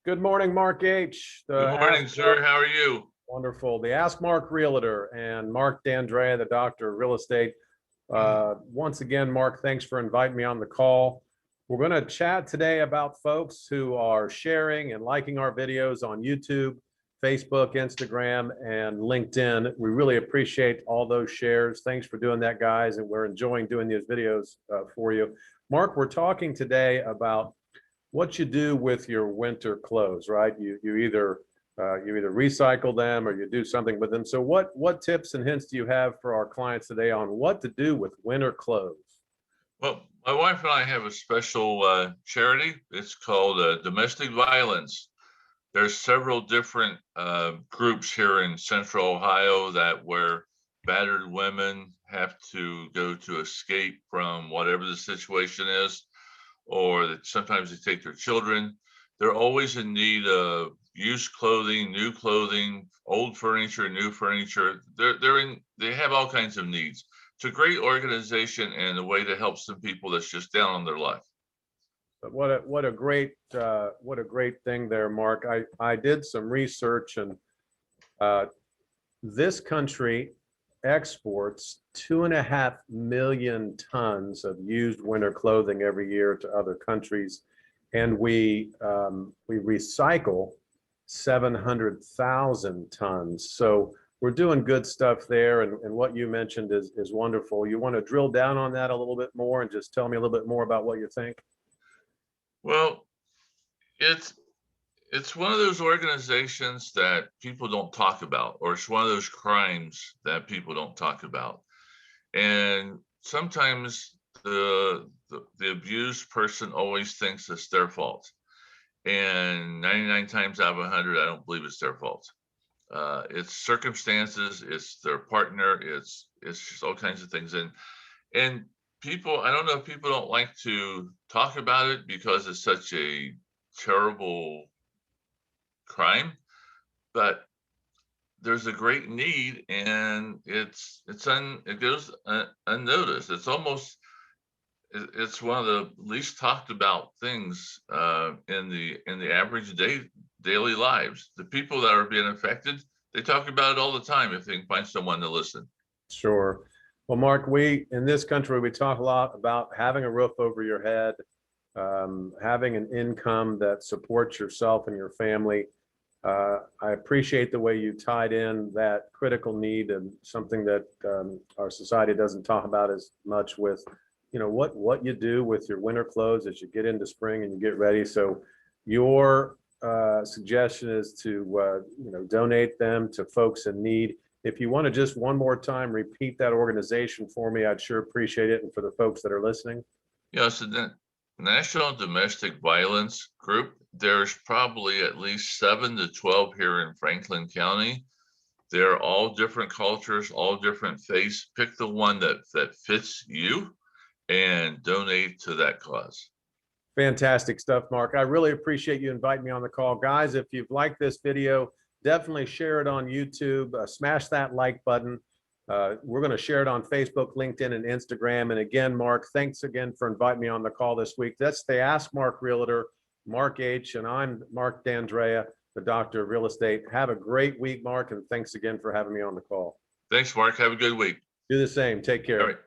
Good morning, Mark H. Good morning, sir. How are you? Wonderful. The Ask Mark Realtor and Mark D'Andrea, the Doctor of Real Estate. Once again, Mark, thanks for inviting me on the call. We're going to chat today about folks who are sharing and liking our videos on YouTube, Facebook, Instagram, and LinkedIn. We really appreciate all those shares. Thanks for doing that, guys, and we're enjoying doing these videos for you. Mark, we're talking today about what you do with your winter clothes, right? You either recycle them or you do something with them. So what tips and hints do you have for our clients today on what to do with winter clothes? Well, my wife and I have a special charity. It's called Domestic Violence. There's several different groups here in Central Ohio where battered women have to go to escape from whatever the situation is, or that sometimes they take their children. They're always in need of used clothing, new clothing, old furniture, new furniture. They have all kinds of needs. It's a great organization and a way to help some people that's just down on their life. But what a great thing there, Mark. I did some research, and this country exports 2.5 million tons of used winter clothing every year to other countries, and we recycle 700,000 tons. So we're doing good stuff there, and what you mentioned is wonderful. You want to drill down on that a little bit more and just tell me a little bit more about what you think? Well, it's one of those organizations that people don't talk about, or it's one of those crimes that people don't talk about. And sometimes the abused person always thinks it's their fault. And 99 times out of 100, I don't believe it's their fault. It's circumstances, it's their partner, it's just all kinds of things. And people, I don't know if people don't like to talk about it because it's such a terrible crime, but there's a great need, and it goes unnoticed. It's one of the least talked about things in the average daily lives. The people that are being affected, they talk about it all the time if they can find someone to listen. Sure. Well, Mark, we in this country, we talk a lot about having a roof over your head, having an income that supports yourself and your family. I appreciate the way you tied in that critical need and something that our society doesn't talk about as much with, what you do with your winter clothes as you get into spring and you get ready. So your suggestion is to, donate them to folks in need. If you want to just one more time repeat that organization for me, I'd sure appreciate it. And for the folks that are listening. Yeah, so the National Domestic Violence Group, there's probably at least 7 to 12 here in Franklin County. They're all different cultures, all different faiths. Pick the one that fits you and donate to that cause. Fantastic stuff, Mark. I really appreciate you inviting me on the call. Guys, if you've liked this video, definitely share it on YouTube. Smash that like button. We're going to share it on Facebook, LinkedIn, and Instagram. And again, Mark, thanks again for inviting me on the call this week. That's the Ask Mark Realtor, Mark H, and I'm Mark D'Andrea, the Doctor of Real Estate. Have a great week, Mark, and thanks again for having me on the call. Thanks, Mark. Have a good week. Do the same. Take care. All right.